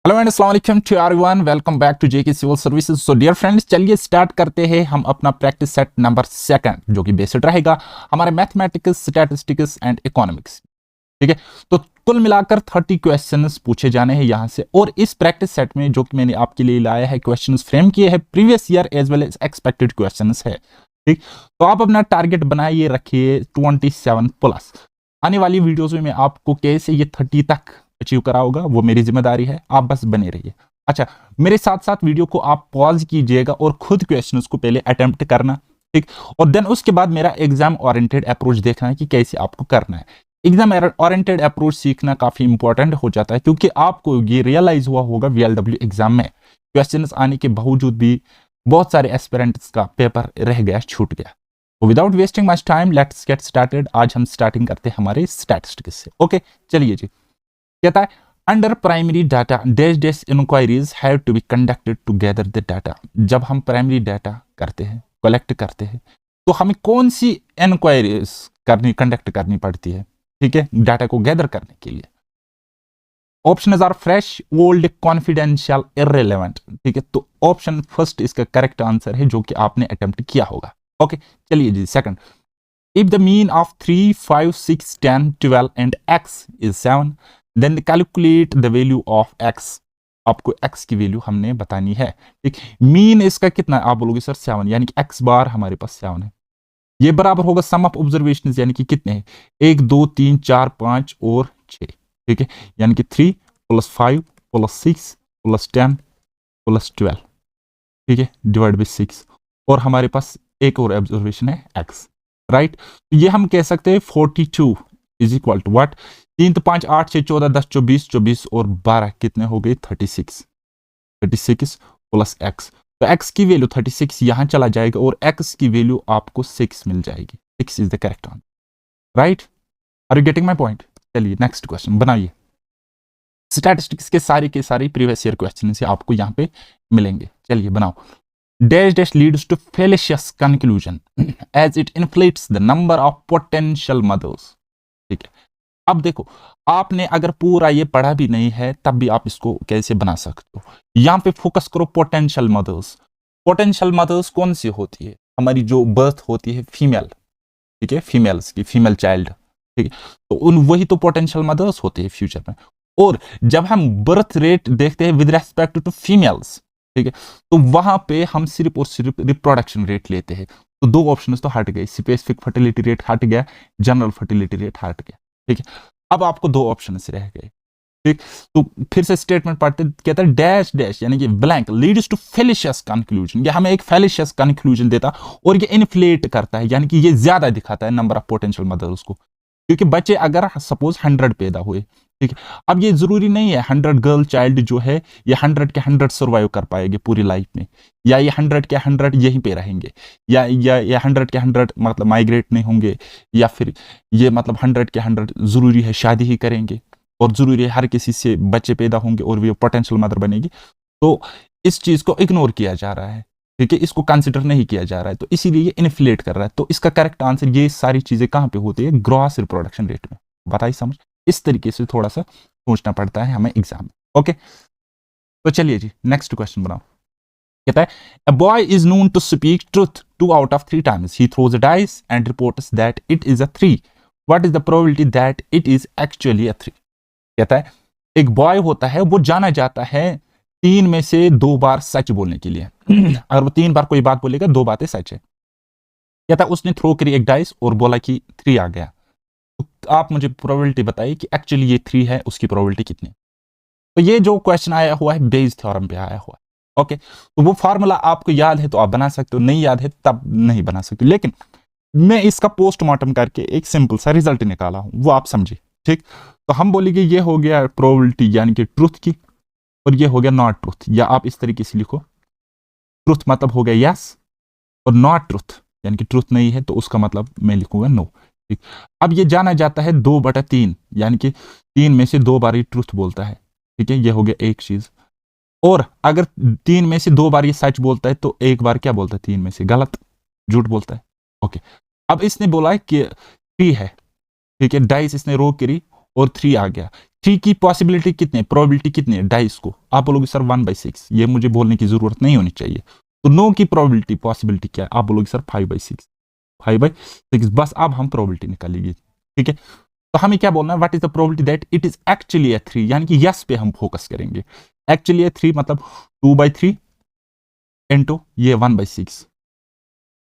Hello and अस्सलाम वालेकुम to everyone, welcome back to JK civil services. So dear friends, चलिए start करते हैं हम अपना प्रैक्टिस सेट नंबर 2 जो कि बेस्ड रहेगा हमारे मैथमेटिक्स, स्टैटिस्टिक्स एंड इकोनॉमिक्स। ठीक है, तो कुल मिलाकर 30 क्वेश्चंस पूछे जाने हैं यहाँ से। और इस प्रैक्टिस सेट में जो कि मैंने आपके लिए लाया है, क्वेश्चंस फ्रेम किए हैं previous year as well as expected questions है। ठीक, तो आप अपना टारगेट बनाइए, रखिए 27 प्लस। आने वाली वीडियोस में मैं आपको कैसे ये 30 तक अचीव कराऊंगा, वो मेरी जिम्मेदारी है, आप बस बने रहिए। अच्छा, मेरे साथ साथ वीडियो को आप पॉज कीजिएगा और खुद क्वेश्चंस को पहले अटेम्प्ट करना। ठीक, और देन उसके बाद मेरा एग्जाम ओरिएंटेड अप्रोच देखना है कि कैसे आपको करना है। एग्जाम ओरिएंटेड अप्रोच सीखना काफी इंपॉर्टेंट हो जाता है, क्योंकि आपको ये रियलाइज हुआ होगा वीएलडब्ल्यू एग्जाम में क्वेश्चंस आने के बावजूद भी बहुत सारे एस्पिरेंट्स का पेपर रह गया, छूट गया। तो without wasting much time, let's get started. आज हम स्टार्टिंग करते हैं हमारे स्टैटिस्टिक्स से। ओके, चलिए जी। कहता है under primary data dash dash inquiries have to be conducted to gather the data. जब हम प्राइमरी डाटा करते हैं, कलेक्ट करते हैं, तो हमें कौन सी इंक्वायरीज कंडक्ट करनी पड़ती है? ठीक है, डाटा को गैदर करने के लिए। Option are fresh, old, confidential, irrelevant. ठीक है, तो ऑप्शन फर्स्ट इसका करेक्ट आंसर है, जो कि आपने अटेम्प्ट किया होगा। ओके, चलिए जी second. If the mean of 3, 5, 6, 10, 12 and x is 7, then calculate the value of x। आपको x की वैल्यू हमने बतानी है। ठीक, मीन इसका कितना है? आप बोलोगे सर 7, यानी कि x बार हमारे पास 7 है। ये बराबर होगा सम ऑफ ऑब्जर्वेशन, यानी कि कितने हैं? 1, 2, 3, 4, 5 और 6। ठीक है, यानी कि 3 + 5 + 6 + 10 + 12। ठीक है, डिवाइड बाई 6। और हमारे पास एक और ऑब्जर्वेशन है x। राइट, ये हम कह सकते हैं 42 इज इक्वल टू व्हाट? 3 तो 5 8 6 14 10 24 24 और 12 कितने हो गए? 36। 36 प्लस x, तो x की वैल्यू 36 यहां चला जाएगा और x की वैल्यू आपको 6 मिल जाएगी। 6 is the correct answer. Right, are you getting my point? चलिए नेक्स्ट क्वेश्चन बनाइए। स्टैटिस्टिक्स के सारे प्रीवियस ईयर क्वेश्चन से आपको यहां पे मिलेंगे। चलिए बनाओ। Dash dash leads to fallacious conclusion as it inflates the number of potential mothers। ठीक है, अब देखो, आपने अगर पूरा ये पढ़ा भी नहीं है तब भी आप इसको कैसे बना सकते हो। यहां पे फोकस करो पोटेंशियल मदर्स। पोटेंशियल मदर्स कौन सी होती है? हमारी जो बर्थ होती है फीमेल। ठीक है, फीमेल्स की, फीमेल चाइल्ड। ठीक है, तो उन वही तो पोटेंशियल मदर्स होती है फ्यूचर में। और जब हम बर्थ रेट देखते हैं विद रेस्पेक्ट टू फीमेल्स, ठीक है, तो वहां पे हम सिर्फ और सिर्फ रिप्रोडक्शन रेट लेते हैं। तो दो ऑप्शन तो हट गए, स्पेसिफिक फर्टिलिटी रेट हट गया, जनरल फर्टिलिटी रेट हट गया। ठीक है, अब आपको दो ऑप्शन रह गए। ठीक, तो फिर से स्टेटमेंट पढ़ते, कहता है डैश डैश यानी कि ब्लैंक लीड्स टू फेलिशियस कंक्लूजन। ये हमें एक फेलिशियस कंक्लूजन देता और ये इन्फ्लेट करता है, यानी कि ये ज्यादा दिखाता है नंबर ऑफ पोटेंशियल मदर्स को। क्योंकि बच्चे अगर सपोज 100 पैदा हुए, ठीक है, अब ये जरूरी नहीं है 100 गर्ल चाइल्ड जो है ये 100 के 100 सर्वाइव कर पाएगी पूरी लाइफ में, या ये 100 के 100 यहीं पे रहेंगे, या 100 के 100 मतलब माइग्रेट नहीं होंगे, या फिर ये मतलब 100 के 100 जरूरी है शादी ही करेंगे और जरूरी है हर किसी से बच्चे पैदा होंगे और वो पोटेंशियल मदर बनेगी। तो इस चीज को इग्नोर किया जा रहा है। ठीक है, इसको कंसिडर नहीं किया जा रहा है, तो इसीलिए ये इन्फ्लेट कर रहा है। तो इसका करेक्ट आंसर, ये सारी चीजें कहां पे होती है? ग्रॉस रिप्रोडक्शन रेट में। बताइए समझ? इस तरीके से थोड़ा सा सोचना पड़ता है हमें एग्जाम में। ओके, तो चलिए जी नेक्स्ट क्वेश्चन बनाओ। कहता है a boy is known to speak truth 2 out of 3 times। ही throws a dice and reports that it is a 3। What is the probability that it is actually a 3? कहता है एक boy होता है, वो जाना जाता है 3 में से 2 बार सच बोलने के लिए। अगर वो 3 बार कोई बात बोलेगा, 2 बातें सच है। कहता है उसने थ्रो करी एक डाइस और बोला कि 3 आ गया। तो आप मुझे प्रोबेबिलिटी बताइए कि एक्चुअली ये 3 है, उसकी प्रोबेबिलिटी कितनी? तो ये जो क्वेश्चन आया हुआ है बेज थ्योरम पे आया हुआ है। ओके, तो वो फार्मूला आपको याद है तो आप बना सकते हो, नहीं याद है तब नहीं बना सकते। लेकिन मैं इसका पोस्टमार्टम करके एक सिंपल सा रिजल्ट निकाला हूं, वो आप समझिए। ठीक, तो हम बोलेंगे ये हो गया प्रोबेबिलिटी यानी कि ट्रुथ की, और ये हो गया नॉट ट्रुथ। या आप इस तरीके से लिखो, ट्रुथ मतलब हो गया यस, और नॉट ट्रुथ यानी कि ट्रुथ नहीं है, तो उसका मतलब मैं लिखूंगा नो। ठीक, अब ये जाना जाता है 2/3, यानी कि 3 में से 2 बार ये ट्रुथ बोलता है। ठीक है, ये हो गया एक चीज। और अगर 3 में से 2 बार ये सच बोलता है तो एक बार क्या बोलता है? 3 में से गलत, झूठ बोलता है। ओके, अब इसने बोला है कि 3 है। ठीक है, डाइस इसने रो करी और 3 आ गया। 3 की पॉसिबिलिटी कितनी है, प्रोबेबिलिटी कितनी है, डाइस को आप बोलोगे सर 1/6, ये मुझे बोलने की जरूरत नहीं होनी चाहिए। तो नो की प्रोबेबिलिटी पॉसिबिलिटी क्या है, आप बोलोगे सर 5/6, 5/6। बस अब हम प्रोबेबिलिटी निकालेंगे, ठीक है। तो हमें क्या बोलना है, what is the probability that it is actually a 3, यानी कि यस पे हम फोकस करेंगे। एक्चुअली ए 3 मतलब 2/3 इंटू ये 1/6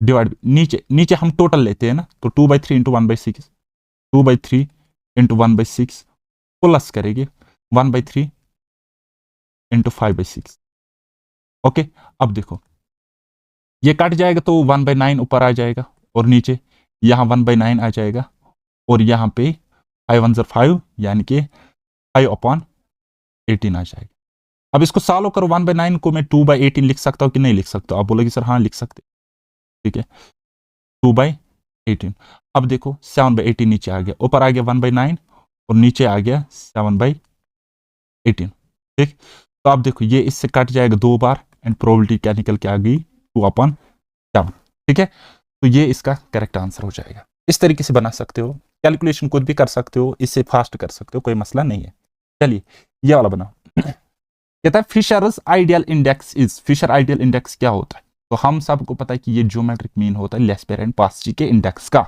डिवाइड, नीचे नीचे हम टोटल लेते हैं ना, तो 2/3 इंटू 1/6, 2/3 इंटू 1/6 प्लस करेंगे 1/3 इंटू 5/6। ओके, अब देखो ये कट जाएगा तो 1/9 ऊपर आ जाएगा, और नीचे यहाँ 1/9 आ जाएगा, और यहाँ पे 5 1 5, यानी कि 5/18 आ जाएगा। अब इसको सॉल्व करो, 1/9 को मैं 2/18 लिख सकता हूँ कि नहीं लिख सकता? आप बोलोगे सर हाँ लिख सकते, ठीक है, 2/18। अब देखो 7/18 नीचे आ गया, ऊपर आ गया 1/9 और नीचे आ गया 7/18, ठीक। तो अब देखो ये इससे कट जाएगा 2 बार, एंड प्रोबेबिलिटी क्या निकल के आ गई, 2/7, ठीक है। तो ये इसका करेक्ट आंसर हो जाएगा। इस तरीके से बना सकते हो, कैलकुलेशन खुद भी कर सकते हो, इससे फास्ट कर सकते हो, कोई मसला नहीं है। चलिए ये वाला बनाओ। कहता है Fisher's ideal index is, Fisher ideal index क्या होता है? तो हम सबको पता है कि ये ज्योमेट्रिक मीन होता है लेस पेरेंट पास्टी के इंडेक्स का।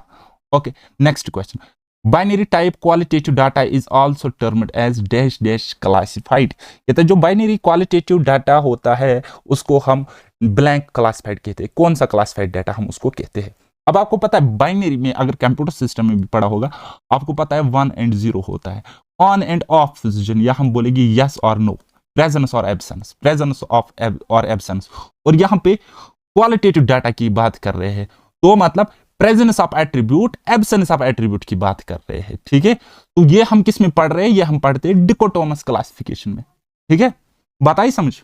Okay, next question, binary type qualitative data is also termed as dash dash classified. कहता है जो बाइनरी क्वालिटेटिव डाटा होता है उसको हम ब्लैंक क्लासिफाइड कहते हैं। कौन सा क्लासिफाइड डाटा हम उसको कहते हैं? अब आपको पता है बाइनरी में, अगर कंप्यूटर सिस्टम में भी पढ़ा होगा, आपको पता है 1 and 0 होता है, ऑन एंड ऑफ पोजीशन, या हम बोलेंगे यस और नो, प्रेजेंस और एब्सेंस, प्रेजेंस ऑफ और एब्सेंस। और यहाँ पे क्वालिटेटिव डाटा की बात कर रहे हैं, तो मतलब presence of attribute, absence of attribute की बात कर रहे हैं, ठीक है। तो ये हम किस में पढ़ रहे हैं? ये हम पढ़ते हैं डिकोटोमस क्लासिफिकेशन में, ठीक है। बात आई समझ?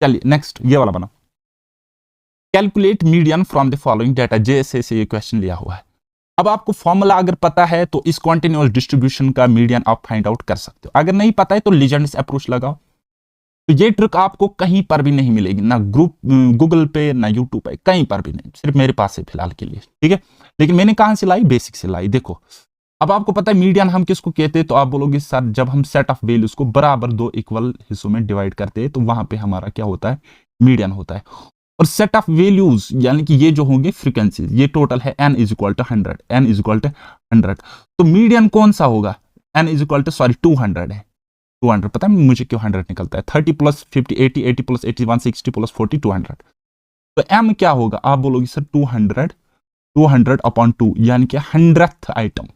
चलिए नेक्स्ट ये वाला बना, calculate median from the following data. जैसे से ये क्वेश्चन लिया हुआ है। अब आपको फॉर्मूला अगर पता है तो इस कॉन्टिन्यूअस डिस्ट्रीब्यूशन का मीडियन आप फाइंड आउट कर सकते हो। अगर नहीं पता है तो लीजेंड्स अप्रोच लगाओ। तो ये ट्रिक आपको कहीं पर भी नहीं मिलेगी, ना ग्रुप गूगल पे, ना यूट्यूब पे, कहीं पर भी नहीं, सिर्फ मेरे पास है फिलहाल के लिए, ठीक है। लेकिन मैंने कहां से लाई? बेसिक से लाई। देखो अब आपको पता है मीडियन हम किसको कहते हैं, तो आप बोलोगे सर जब हम सेट ऑफ वैल्यूज को बराबर 2 इक्वल हिस्सों में डिवाइड करते हैं तो वहां पे हमारा क्या होता है? मीडियन होता है। और सेट ऑफ वैल्यूज यानी कि ये जो होंगे फ्रीक्वेंसीज, ये टोटल है n = 100, n = 100। तो मीडियन कौन सा होगा? n = 200 है, 200। पता है मुझे क्यों 100 निकलता है? 30 + 50 80, 80 + 81 60 + 40 200। तो m क्या होगा? आप बोलोगे सर 200, 200/2, यानी कि 100th आइटम।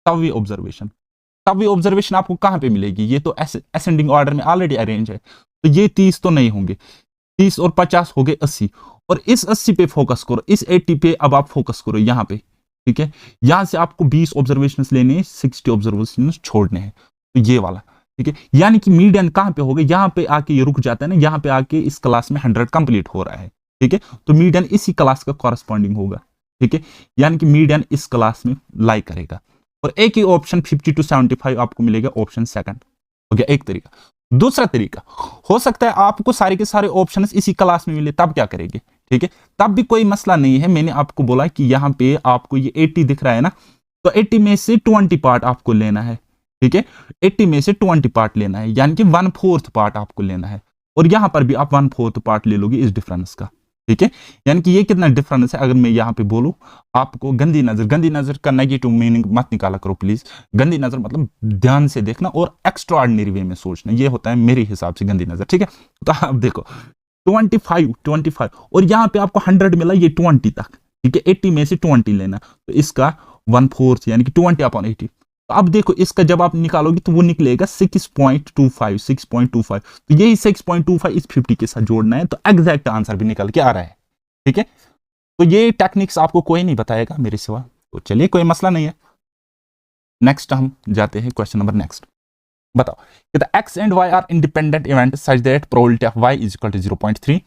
तब ये ऑब्जर्वेशन आपको कहां पे मिलेगी? ये तो असेंडिंग ऑर्डर में ऑलरेडी अरेंज है, तो ये 30 तो नहीं होंगे, 30 और 50 हो गए 80, और इस 80 पे फोकस करो, इस 80 पे अब आप फोकस करो यहाँ पे, ठीक है। यहां से आपको 20 ऑब्जर्वेशन लेने हैं, 60 ऑब्जर्वेशन छोड़ने हैं, तो ये वाला, ठीक है। यानी कि मीडियन कहां पे होगा? यहाँ पे आके ये रुक जाता है ना, यहाँ पे आके इस क्लास में 100 कंप्लीट हो रहा है, ठीक है। तो मीडियन इसी क्लास का कॉरेस्पॉन्डिंग होगा, ठीक है। यानी कि मीडियन इस क्लास में लाई करेगा। और एक ही ऑप्शन 50 to 75 आपको मिलेगा, ऑप्शन सेकंड हो गया एक तरीका। दूसरा तरीका हो सकता है आपको सारे के सारे ऑप्शंस इसी क्लास में मिले, तब क्या करेंगे? ठीक है, तब भी कोई मसला नहीं है। मैंने आपको बोला कि यहां पे आपको ये 80 दिख रहा है ना, तो 80 में से 20 पार्ट आपको लेना है, ठीक है। 80 में से 20 पार्ट लेना है, यानी कि 1/4 पार्ट आपको लेना है। और यहां पर भी आप 1/4 पार्ट ले लोगे इस डिफरेंस का, ठीक है। यानी कि ये कितना डिफरेंस है? अगर मैं यहां पे बोलूं आपको गंदी नजर का नेगेटिव मीनिंग मत निकाला करो प्लीज। गंदी नजर मतलब ध्यान से देखना और एक्स्ट्राऑर्डिनरी वे में सोचना, ये होता है मेरे हिसाब से गंदी नजर, ठीक है। तो आप देखो 25 और यहां पे आपको 100 मिला, ये 20 तक, ठीक है। 80 में से 20 लेना, तो इसका 1/4 यानी कि 20/80। तो अब देखो इसका जब आप निकालोगे तो वो निकलेगा 6.25। तो यही 6.25 इस 50 के साथ जोड़ना है, तो एग्जैक्ट आंसर भी निकल के आ रहा है, ठीक है। तो ये टेक्निक्स आपको कोई नहीं बताएगा मेरे सिवा, तो चलिए कोई मसला नहीं है। नेक्स्ट हम जाते हैं क्वेश्चन नंबर नेक्स्ट। बताओ कहता x and y are independent event such that probability of y = 0.3,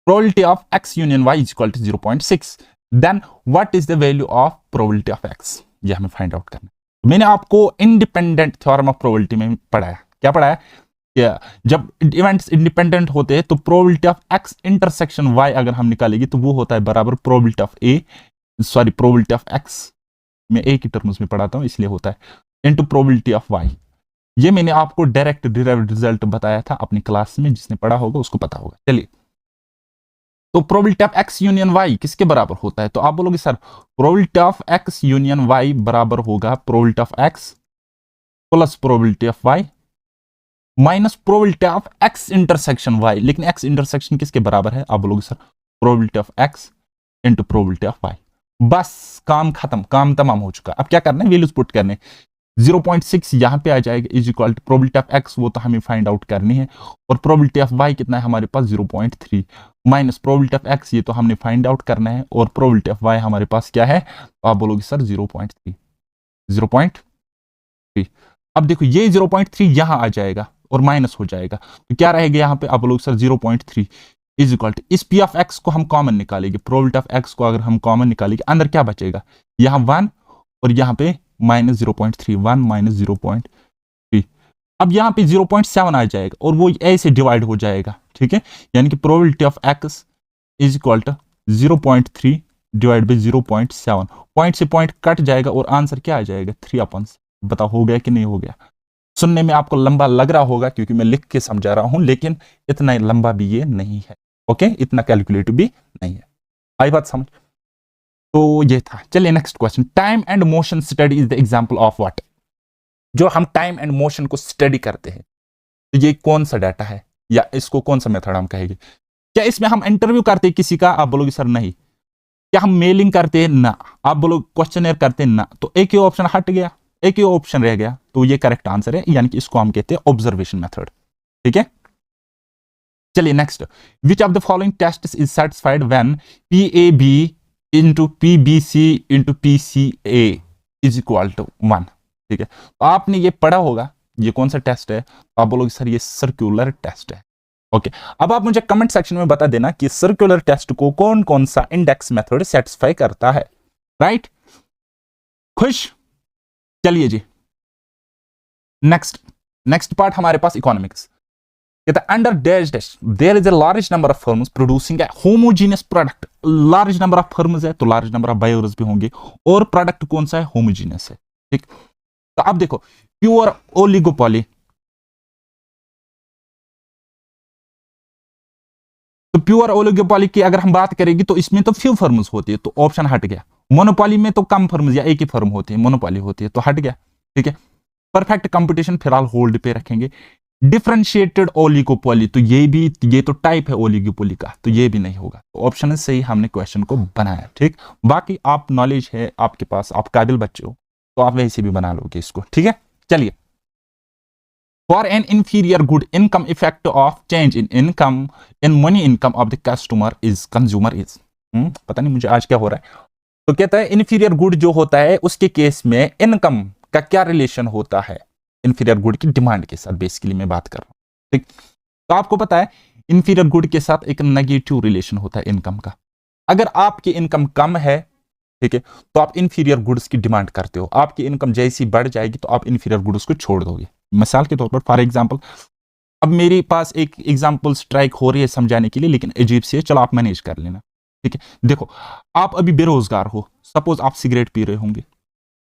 probability of x union y = 0.6, then what is the value of probability of x? ये हमें फाइंड आउट करना है। मैंने आपको इंडिपेंडेंट थ्योरम ऑफ प्रोबेबिलिटी में पढ़ाया, क्या पढ़ाया? जब इवेंट्स इंडिपेंडेंट होते हैं तो probability of x intersection y अगर हम निकालेंगे तो वो होता है बराबर प्रोबेबिलिटी ऑफ x, मैं एक ही टर्म्स में पढ़ाता हूं इसलिए होता है इंटू प्रोबेबिलिटी ऑफ वाई। ये मैंने आपको डायरेक्ट डिराइव्ड रिजल्ट बताया था अपनी क्लास में, जिसने पढ़ा होगा उसको पता होगा। चलिए, तो probability of x union y किसके बराबर होता है? तो आप बोलोगे sir probability of x union y बराबर होगा probability of x plus probability of y minus probability of x intersection y. लेकिन एक्स इंटरसेक्शन किसके बराबर है? आप बोलोगे sir probability of x into probability of y. बस काम खत्म, काम तमाम हो चुका। अब क्या करना है? वैल्यूज पुट करने। 0.6 यहां पे आ जाएगा is equal to probability of x, वो तो हमें फाइंड आउट करनी है, और प्रोबेबिलिटी ऑफ वाई कितना है हमारे पास? 0.3 माइनस प्रोबेबिलिटी ऑफ एक्स, ये तो हमने फाइंड आउट करना है, और प्रोबेबिलिटी ऑफ वाई हमारे पास क्या है? तो आप बोलोगे सर 0.3। 0.3। अब देखो ये 0.3 यहां आ जाएगा और माइनस हो जाएगा, तो क्या रहेगा यहाँ पे? आप बोलोगे सर 0.3 इज इक्वल टू, इस पी ऑफ एक्स को हम कॉमन निकालेंगे, प्रोबेबिलिटी ऑफ एक्स को अगर हम कॉमन निकालेंगे, अंदर क्या बचेगा? यहाँ 1 और यहाँ पे माइनस 0.3, 1 माइनस 0.3। अब यहाँ पे 0.7 आ जाएगा और वो ऐसे डिवाइड हो जाएगा, ठीक है। यानी कि probability of x is equal to 0.3 divide by 0.7, point से पॉइंट कट जाएगा और आंसर क्या आ जाएगा? 3/7। बताओ हो गया कि नहीं हो गया? सुनने में आपको लंबा लग रहा होगा क्योंकि मैं लिख के समझा रहा हूं, लेकिन इतना लंबा भी ये नहीं है, ओके, इतना कैलकुलेटिव भी नहीं है। आई बात समझ? तो ये था। चलिए next question, time and motion study is the example of what? जो हम टाइम एंड मोशन को स्टडी करते हैं, तो ये कौन सा डाटा है, या इसको कौन सा मेथड हम कहेंगे? क्या इसमें हम इंटरव्यू करते हैं किसी का? आप बोलोगे सर नहीं। क्या हम मेलिंग करते हैं? ना। आप बोलोगे क्वेश्चनर करते हैं? ना। तो एक ही ऑप्शन हट गया, एक ही ऑप्शन रह गया, तो ये करेक्ट आंसर है, यानी कि इसको हम कहते हैं ऑब्जर्वेशन मेथड, ठीक है। चलिए next, which of the following test is satisfied when PAB into PBC into PCA is equal to 1? ठीक है, तो आपने ये पढ़ा होगा, ये कौन सा टेस्ट है? तो आप बोलोगे सर ये सर्कुलर टेस्ट है, ओके। अब आप मुझे कमेंट सेक्शन में बता देना कि सर्कुलर टेस्ट को कौन कौन सा इंडेक्स मेथड सेटिस्फाई करता है, राइट? खुश? चलिए जी, नेक्स्ट पार्ट हमारे पास इकोनॉमिक्स। कहता है under dash dash there is a large number of firms producing A homogeneous product. Large number of firms है तो लार्ज नंबर ऑफ बायर्स भी होंगे, और प्रोडक्ट कौन सा है? होमोजीनियस है, ठीक। तो अब देखो प्योर ओलिगोपॉली, तो प्योर ओलिगोपॉली की अगर हम बात करेंगे तो इसमें तो फ्यू फर्म्स होती है, तो ऑप्शन हट गया। मोनोपॉली में तो कम फर्म्स या एक ही फर्म होती है, मोनोपॉली होती है, तो हट गया, ठीक है। परफेक्ट कंपटीशन फिलहाल होल्ड पे रखेंगे। डिफरेंशिएटेड ओलिगोपॉली, तो ये तो टाइप है ओलिगोपॉली का, तो ये भी नहीं होगा। तो ऑप्शन से ही हमने क्वेश्चन को बनाया, ठीक। बाकी आप नॉलेज है आपके पास, आप काबिल बच्चे हो, तो आप वैसे भी बना लोगे इसको, ठीक है। चलिए, for an inferior good income effect of change in income in money income of the customer is consumer is, पता नहीं मुझे आज क्या हो रहा है। तो कहता है इंफीरियर गुड जो होता है उसके केस में इनकम का क्या रिलेशन होता है? इंफीरियर गुड की डिमांड के साथ बेसिकली मैं बात कर रहा हूं, ठीक। तो आपको पता है इंफीरियर गुड के साथ एक नेगेटिव रिलेशन होता है इनकम का। अगर आपकी इनकम कम है, ठीक है, तो आप इंफीरियर गुड्स की डिमांड करते हो। आपकी इनकम जैसी बढ़ जाएगी तो आप इंफीरियर गुड्स को छोड़ दोगे। मिसाल के तौर पर फॉर एग्जांपल, अब मेरे पास एक एग्जांपल स्ट्राइक हो रही है समझाने के लिए, लेकिन अजीब से, चलो आप मैनेज कर लेना, ठीक है। देखो आप अभी बेरोजगार हो, सपोज आप सिगरेट पी रहे होंगे,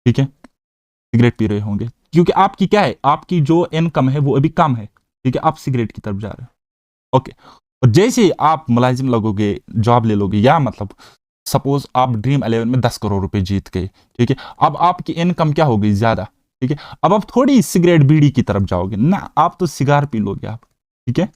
ठीक है, सिगरेट पी रहे होंगे, क्योंकि आपकी क्या है, आपकी जो इनकम है वो अभी कम है, ठीक है, आप सिगरेट की तरफ जा रहे हो, ओके। और जैसे ही आप मुलाजिम लगोगे, जॉब ले लोगे, या मतलब सपोज आप ड्रीम 11 में 10 करोड़ रुपए जीत गए, ठीक है, अब आपकी इनकम क्या हो गई? ज्यादा, ठीक है। अब आप थोड़ी सिगरेट बीड़ी की तरफ जाओगे ना, आप तो सिगार पी लोगे आप, ठीक है,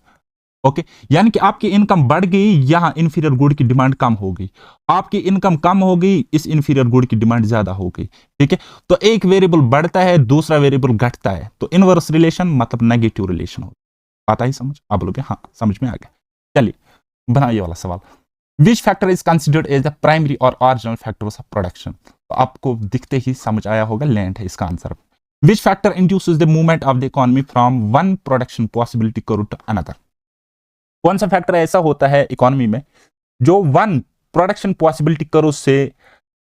ओके। यानी कि आपकी इनकम बढ़ गई, यहां इंफीरियर गुड की डिमांड कम हो गई। आपकी इनकम कम हो गई, इस इंफीरियर गुड की डिमांड ज्यादा हो गई, ठीक है। तो एक वेरिएबल बढ़ता है, दूसरा वेरिएबल घटता है, तो इनवर्स रिलेशन मतलब नेगेटिव रिलेशन होता है। आता ही समझ? आप बोलोगे हाँ समझ में आ गया। चलिए बनाइए वाला सवाल, which factor is considered as the primary और ओरिजिनल फैक्टर्स ऑफ प्रोडक्शन? तो आपको दिखते ही समझ आया होगा, लैंड है इसका answer. Which factor induces the movement of the economy from one production possibility करो टू अनदर? कौन सा फैक्टर ऐसा होता है इकोनॉमी में जो वन प्रोडक्शन पॉसिबिलिटी करो से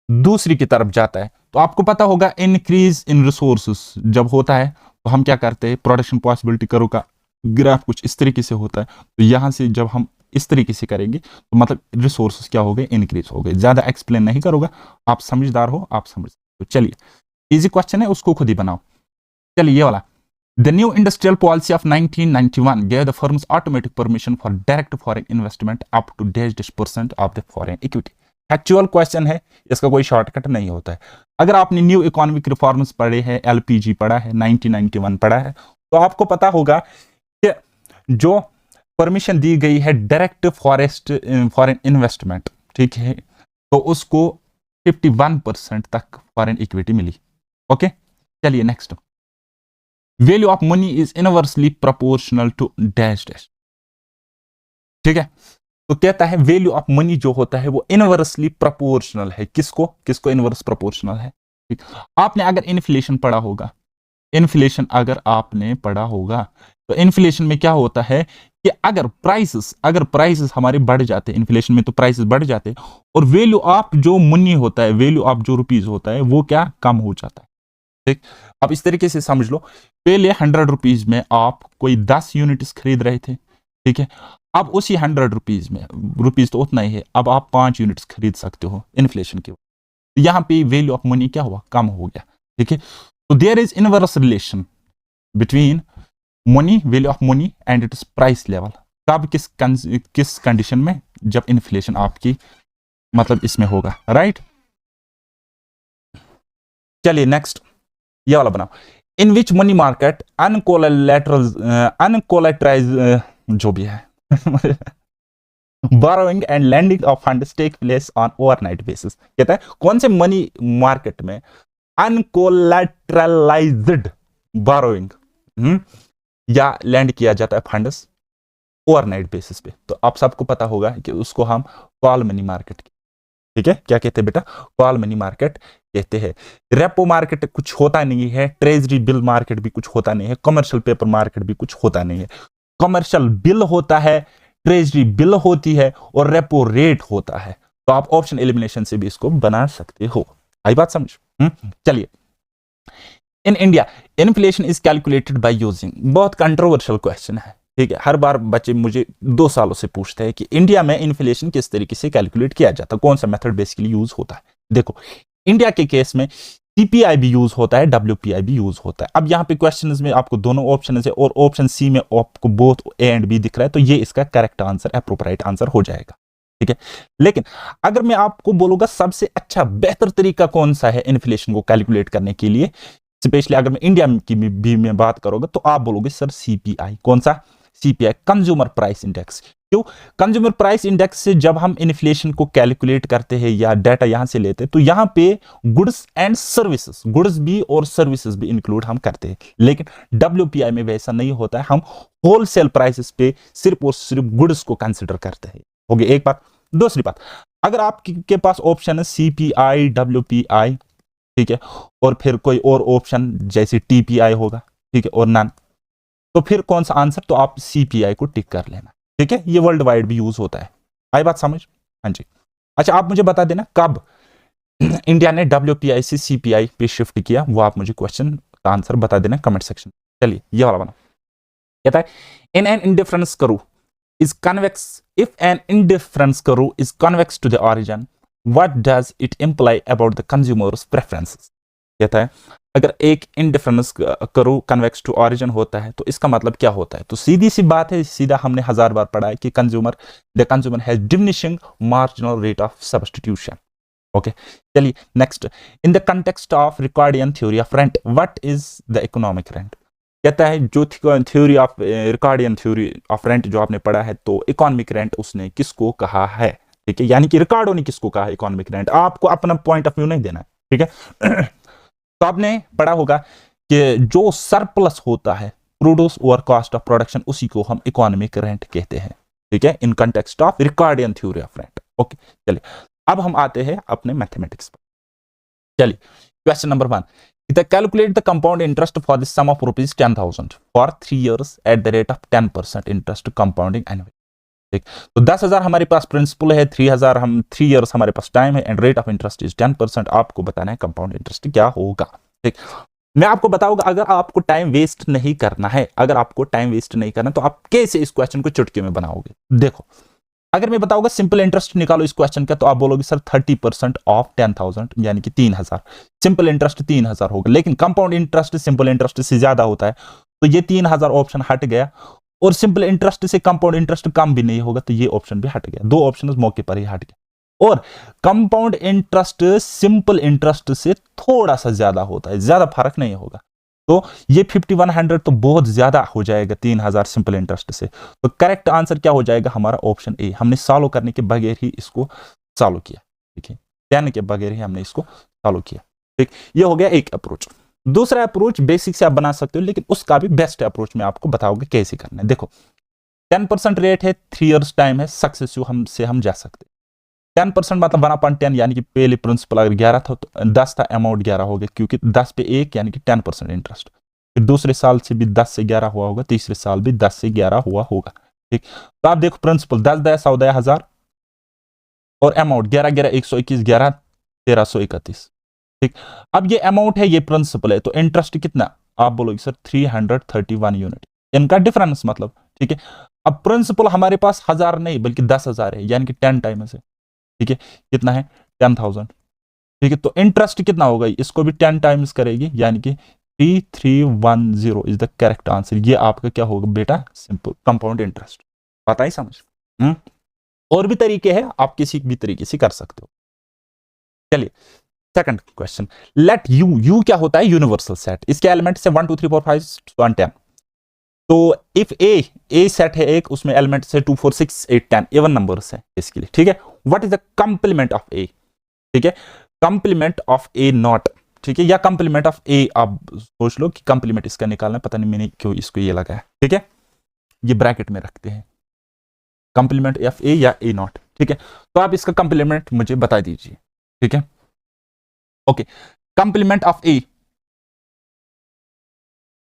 दूसरी की तरफ जाता है? तो आपको पता होगा इंक्रीज इन रिसोर्सेस जब होता है तो हम क्या करते हैं, प्रोडक्शन पॉसिबिलिटी करो का ग्राफ कुछ इस तरीके से होता है। तो यहां से जब हम इस तरीके से करेंगे तो मतलब रिसोर्सेस क्या हो गए? इंक्रीज हो गए। ज्यादा एक्सप्लेन नहीं करूंगा, आप समझदार हो, आप समझ। तो चलिए इजी क्वेश्चन है, उसको खुद ही बनाओ। चलिए ये वाला, the new industrial policy of 1991 gave the firms automatic permission for direct foreign investment up to %% of the foreign equity। Actual question है, इसका कोई शॉर्टकट नहीं होता है। अगर आपने न्यू इकोनॉमिक रिफॉर्म्स पढ़े हैं, एलपीजी पढ़ा है, 1991 पढ़ा है, तो आपको पता होगा कि जो परमिशन दी गई है डायरेक्ट फॉरेन इन्वेस्टमेंट, ठीक है, तो उसको 51% तक फॉरेन इक्विटी मिली। ओके, चलिए next, value of money is inversely proportional to dash dash. ठीक है, तो कहता है वैल्यू ऑफ मनी जो होता है वो इनवर्सली प्रोपोर्शनल है। किसको इनवर्स प्रोपोर्शनल है? ठीक, आपने अगर इन्फ्लेशन पढ़ा होगा, इन्फ्लेशन अगर आपने पढ़ा होगा, तो इन्फ्लेशन में क्या होता है कि अगर प्राइसेस हमारे बढ़ जाते हैं, इन्फ्लेशन में तो प्राइसेस बढ़ जाते हैं, और वैल्यू ऑफ जो मनी होता है, वैल्यू ऑफ जो रुपीज होता है, वो क्या कम हो जाता है। ठीक, अब इस तरीके से समझ लो, पहले 100 रुपीज में आप कोई 10 यूनिट्स खरीद रहे थे, ठीक है, अब उसी 100 रुपीज में, रुपीज तो उतना ही है, अब आप 5 यूनिट्स खरीद सकते हो इन्फ्लेशन की वजह। यहां पे वैल्यू ऑफ मनी क्या हुआ? कम हो गया। ठीक है, तो there is inverse relation between money, value of money and its price level. कब, किस कंडीशन में? जब इन्फ्लेशन आपकी मतलब इसमें होगा, राइट। चलिए नेक्स्ट, ये वाला बनाओ, इन विच मनी मार्केट अनकोलेटराइज जो भी है borrowing and lending of funds take place on overnight basis। कहता है कौन से मनी मार्केट में अनकोलेटरलाइज्ड बोरोइंग या लैंड किया जाता है फंड्स ओवरनाइट बेसिस पे? तो आप सबको पता होगा कि उसको हम कॉल मनी मार्केट, ठीक है, क्या कहते हैं बेटा? कॉल मनी मार्केट कहते हैं। रेपो मार्केट कुछ होता नहीं है, ट्रेजरी बिल मार्केट भी कुछ होता नहीं है, कमर्शियल पेपर मार्केट भी कुछ होता नहीं है। कमर्शियल बिल होता है, ट्रेजरी बिल होती है, और रेपो रेट होता है। तो आप ऑप्शन एलिमिनेशन से भी इसको बना सकते हो। आई बात समझ? चलिए, in India inflation is calculated by using, बहुत कंट्रोवर्शियल क्वेश्चन है, ठीक है, हर बार बच्चे मुझे 2 सालों से पूछते हैं कि इंडिया में इन्फ्लेशन किस तरीके से कैलकुलेट किया जाता है, कौन सा मेथड बेसिकली यूज होता है। देखो, इंडिया के केस में सीपीआई भी यूज होता है, डब्ल्यूपीआई भी यूज होता है। अब यहाँ पे क्वेश्चन में आपको दोनों ऑप्शन है, और ऑप्शन सी में आपको बोथ ए एंड बी दिख रहा है, तो ये इसका करेक्ट आंसर, अप्रोप्रिएट आंसर हो जाएगा। ठीक है, लेकिन अगर मैं आपको बोलूंगा सबसे अच्छा बेहतर तरीका कौन सा है इन्फ्लेशन को कैलकुलेट करने के लिए, स्पेशली अगर मैं इंडिया की भी में बात करूंगा, तो आप बोलोगे सर सीपीआई। कौन सा? CPI, consumer price index. क्यों? कंज्यूमर प्राइस इंडेक्स से जब हम इन्फ्लेशन को कैलकुलेट करते हैं या डाटा यहां से लेते हैं, तो यहां पे गुड्स एंड सर्विसेज, गुड्स भी और सर्विसेज भी इंक्लूड हम करते हैं। लेकिन डब्ल्यूपीआई में वैसा नहीं होता है, हम होलसेल प्राइसेस पे सिर्फ और सिर्फ गुड्स को कंसिडर करते हैं। हो गई एक बात। दूसरी बात, अगर आपके पास ऑप्शन है सीपीआई, डब्ल्यूपीआई, ठीक है, और फिर कोई और ऑप्शन जैसे टीपीआई होगा, ठीक है, और नन, तो फिर कौन सा आंसर? तो आप सीपीआई को टिक कर लेना। ठीक है, ये वर्ल्ड वाइड भी यूज होता है। आई बात समझ? हाँ जी। अच्छा, आप मुझे बता देना कब इंडिया ने डब्ल्यूपीआई से सीपीआई पे शिफ्ट किया, वो आप मुझे क्वेश्चन का आंसर बता देना कमेंट सेक्शन। चलिए ये वाला बना, कहता है इन एन इंडिफरेंस करू is convex, if an indifference curve is convex to the origin, what does it imply about the consumer's preferences? कहता है अगर एक indifference curve convex to origin होता है, तो इसका मतलब क्या होता है? तो सीधी सी बात है, सीधा हमने 1000 बार पढ़ा है कि the consumer has diminishing marginal rate of substitution. Okay, चलिए next, in the context of Ricardian theory of rent, what is the economic rent? कहता है जो theory of Ricardian theory of rent जो आपने पढ़ा है, तो इकोनॉमिक रेंट उसने किसको कहा है? ठीक है, यानी कि रिकार्डो ने किसको कहा है इकोनॉमिक रेंट? आपको अपना पॉइंट ऑफ व्यू नहीं देना है, ठीक है। तो आपने पढ़ा होगा कि जो सरप्लस होता है, produce over cost of production, उसी को हम इकोनॉमिक रेंट कहते हैं, ठीक है, in context of Ricardian theory of rent. Okay, चलिए अब हम आते हैं अपने मैथमेटिक्स पर। चलिए question number 1, calculate the compound interest for the sum of rupees 10,000 for 3 years at the rate of 10% interest compounding annually। ठीक, तो 10,000 हमारे पास प्रिंसिपल है, 3,000 हम 3 इयर्स हमारे पास टाइम है, and rate of interest is 10%। आपको बताना है कंपाउंड इंटरेस्ट क्या होगा। ठीक, मैं आपको बताऊंगा, अगर आपको टाइम वेस्ट नहीं करना है, अगर आपको टाइम वेस्ट नहीं करना, तो आप कैसे इस क्वेश्चन को चुटकी में बनाओगे। देखो, अगर मैं बताऊंगा सिंपल इंटरेस्ट निकालो इस क्वेश्चन का, तो आप बोलोगे सर 30% ऑफ 10,000 यानी कि 3,000। सिंपल इंटरेस्ट 3,000 होगा, लेकिन कंपाउंड इंटरेस्ट सिंपल इंटरेस्ट से ज्यादा होता है, तो ये 3,000 ऑप्शन हट गया। और सिंपल इंटरेस्ट से कंपाउंड इंटरेस्ट कम भी नहीं होगा, तो ये ऑप्शन भी हट गया। दो ऑप्शन मौके पर ही हट गया। और कंपाउंड इंटरेस्ट सिंपल इंटरेस्ट से थोड़ा सा ज्यादा होता है, ज्यादा फर्क नहीं होगा। तो ये 5100 तो बहुत ज्यादा हो जाएगा 3,000 सिंपल इंटरेस्ट से। तो करेक्ट आंसर क्या हो जाएगा हमारा? Option A. हमने सॉल्व करने के बगैर ही इसको सॉल्व किया, ठीक है, कहने के बगैर ही हमने इसको सॉल्व किया। ठीक, ये हो गया एक अप्रोच। दूसरा अप्रोच बेसिक से आप बना सकते हो, लेकिन उसका भी बेस्ट अप्रोच मैं आपको बताऊंगा कैसे करना है। देखो 10% रेट है, 3 इयर्स टाइम है, सक्सेसिव हमसे हम जा सकते हैं। 10% मतलब 1/10 यानी कि पहले प्रिंसिपल अगर 11 था तो 10 था, अमाउंट 11 हो गया, क्योंकि 10 पे 1 यानी कि 10% इंटरेस्ट। फिर दूसरे साल से भी 10 से 11 हुआ होगा, तीसरे साल भी 10 से 11 हुआ होगा। ठीक, तो आप देखो प्रिंसिपल 10 दया 100 दया 1000 और अमाउंट 11 11 121 11 1331। ठीक, अब ये अमाउंट है, ये प्रिंसिपल है, तो इंटरेस्ट कितना? आप बोलोगे सर 331 यूनिट, इनका डिफरेंस मतलब। ठीक है, अब प्रिंसिपल हमारे पास 1000 नहीं बल्कि 10,000 है, यानी कि 10 टाइम्स है। ठीक है, कितना है? 10,000। ठीक है, तो इंटरेस्ट कितना होगा? इसको भी 10 टाइम्स करेगी, यानी कि 3310 इज द करेक्ट आंसर। ये आपका क्या होगा बेटा? Simple compound interest. पता ही समझ। और भी तरीके हैं, आप किसी भी तरीके से कर सकते हो। चलिए सेकंड क्वेश्चन, लेट यू क्या होता है? Universal set. इसके एलिमेंट से 1 2 3 4 5 1 10। तो इफ ए सेट है एक, उसमें एलिमेंट से 2 4 6 8 10 इवन नंबर्स है इसके लिए। ठीक है, what is the complement of A? ठीक है, कंप्लीमेंट ऑफ ए नॉट। ठीक है, या कंप्लीमेंट ऑफ ए, आप सोच लो कि कंप्लीमेंट इसका निकालना है, पता नहीं मैंने क्यों इसको ये लगाया। ठीक है, ये ब्रैकेट में रखते हैं, कंप्लीमेंट ऑफ ए या ए नॉट। ठीक है, तो आप इसका कंप्लीमेंट मुझे बता दीजिए। ठीक है, okay, complement of A,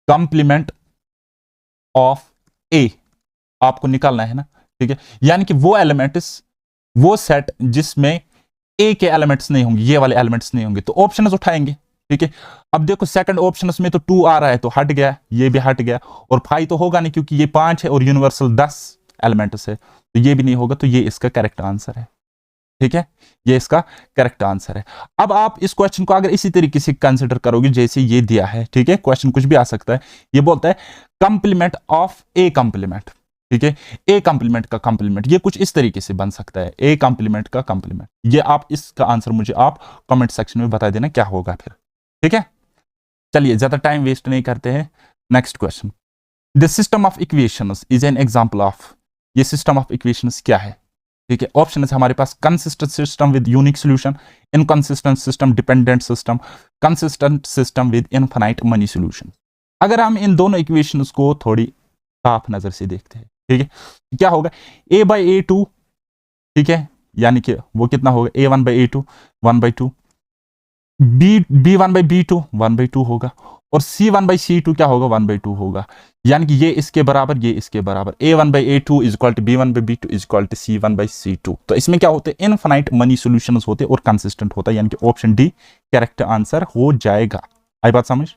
complement of A आपको निकालना है ना। ठीक है, यानी कि वो एलिमेंट्स, वो सेट जिसमें ए के एलिमेंट्स नहीं होंगे, ये वाले एलिमेंट्स नहीं होंगे, तो ऑप्शंस उठाएंगे। ठीक है, अब देखो सेकंड ऑप्शन में तो 2 आ रहा है, तो हट गया, ये भी हट गया, और 5 तो होगा नहीं क्योंकि ये 5 है और यूनिवर्सल 10 एलिमेंट्स है, तो ये भी नहीं होगा, तो ये इसका करेक्ट आंसर है। ठीक है, ये इसका करेक्ट आंसर है। अब आप इस क्वेश्चन को अगर इसी तरीके से कंसिडर करोगे जैसे ये दिया है, ठीक है, क्वेश्चन कुछ भी आ सकता है, ये बोलता है कंप्लीमेंट ऑफ ए कंप्लीमेंट। ठीक है, ए कंप्लीमेंट का कंप्लीमेंट, ये कुछ इस तरीके से बन सकता है, ए कंप्लीमेंट का कंप्लीमेंट। ये आप इसका आंसर मुझे आप कमेंट सेक्शन में बता देना क्या होगा फिर। ठीक है, चलिए ज्यादा टाइम वेस्ट नहीं करते हैं, next question. The system of equations is an example of. ये सिस्टम ऑफ इक्वेशंस क्या है? ठीक है, ऑप्शन है हमारे पास consistent system with unique solution, inconsistent system, dependent system, consistent system with infinite many solution. अगर हम इन दोनों इक्वेशंस को थोड़ी साफ नजर से देखते हैं, ठीक है, क्या होगा? a/a2, ठीक है, यानी कि वो कितना होगा? a1/a2 1/2, b1/b2 1/2 होगा, और c1/c2 क्या होगा? 1/2 होगा, यानी कि ये इसके बराबर, ये इसके बराबर। a1/a2 is equal to b1/b2 is equal to c1/c2। तो इसमें क्या होते हैं? इनफाइनाइट मनी सॉल्यूशंस होते हैं और कंसिस्टेंट होता है, यानी कि ऑप्शन डी करेक्ट आंसर हो जाएगा। आई बात समझ?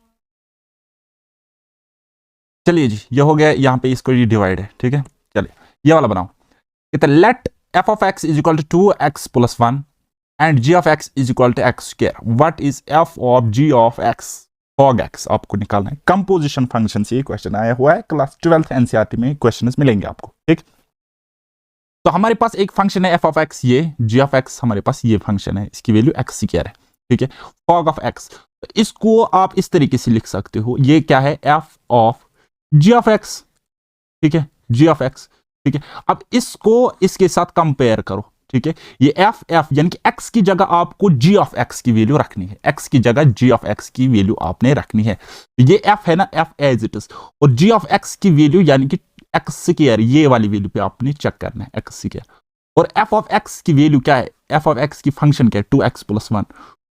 चलिए जी, ये हो गया, यहां पे इसको ये डिवाइड है। ठीक है, चलिए ये वाला बनाओ। कहते let f of x is equal to 2x + 1 and g of x is equal to x square. What is f of g of x log x? आपको निकालना है। कंपोजिशन फंक्शन से ये क्वेश्चन आया हुआ है, क्लास 12th एनसीईआरटी में questions मिलेंगे आपको। ठीक, तो हमारे पास एक फंक्शन है f of x, ये g of x हमारे पास ये फंक्शन है, इसकी वैल्यू x स्क्वायर है। ठीक है, log of x, इसको आप इस तरीके से लिख सकते हो, ये क्या है? f of g of x। ठीक है, g of x। ठीक है, अब इसको इसके साथ कंपेयर करो। ठीक है, ये f यानी कि x की जगह आपको g of x की वैल्यू रखनी है, x की जगह g of x की वैल्यू आपने रखनी है। ये f है ना, f एज इट इज, और g of x की वैल्यू यानी कि x स्क्वायर, ये वाली वैल्यू पे आपने चेक करना है, x स्क्वायर। और f of x की वैल्यू क्या है? f of x की फंक्शन क्या है? 2x + 1,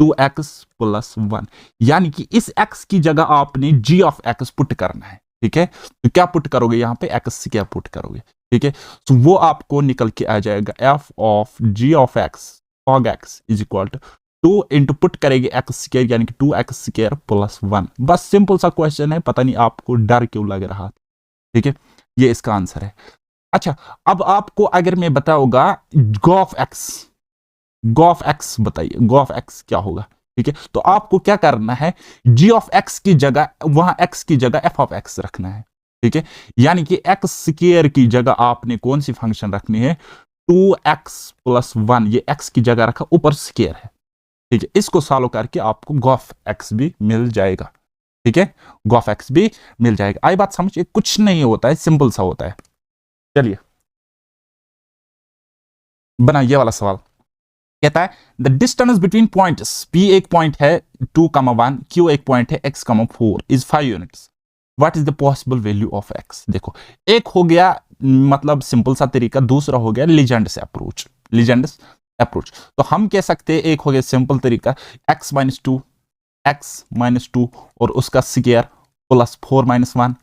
2x + 1, यानी कि इस x की जगह आपने g of x पुट करना है। ठीक है, तो क्या पुट करोगे यहाँ पे? x स्क्वायर पुट करोगे। ठीक है, तो वो आपको निकल के आ जाएगा f of g of x log x is equal to 2 into put करेंगे x स्क्वायर, यानी कि 2x स्क्वायर + 1। बस सिंपल सा क्वेश्चन है, पता नहीं आपको डर क्यों लग रहा था। ठीक है, ये इसका आंसर है। अच्छा, अब आपको अगर मैं बताऊंगा गॉफ एक्स, गॉफ एक्स बताइए गॉफ एक्स क्या होगा। ठीक है, तो आपको क्या करना है, जी ऑफ एक्स की जगह, वहां एक्स की जगह एफ ऑफ एक्स रखना है। ठीक है, यानी कि एक्स स्क्वायर की जगह आपने कौन सी फंक्शन रखनी है, 2x+1, ये एक्स की जगह रखा, ऊपर स्क्वायर है। ठीक है, इसको सॉल्व करके आपको गॉफ एक्स भी मिल जाएगा। ठीक है, गॉफ एक्स भी मिल जाएगा। आई बात समझ, कुछ नहीं होता है, सिंपल सा होता है। चलिए बनाइए वाला सवाल। कहता है the distance between points, P एक पॉइंट है 2,1, Q एक पॉइंट है x,4 is 5 units, what is the possible value of x। देखो, एक हो गया मतलब सिंपल सा तरीका, दूसरा हो गया लीजेंड्स अप्रोच, लीजेंड्स अप्रोच। तो हम कह सकते हैं एक हो गया सिंपल तरीका, x-2 और उसका स्क्वायर प्लस 4-1,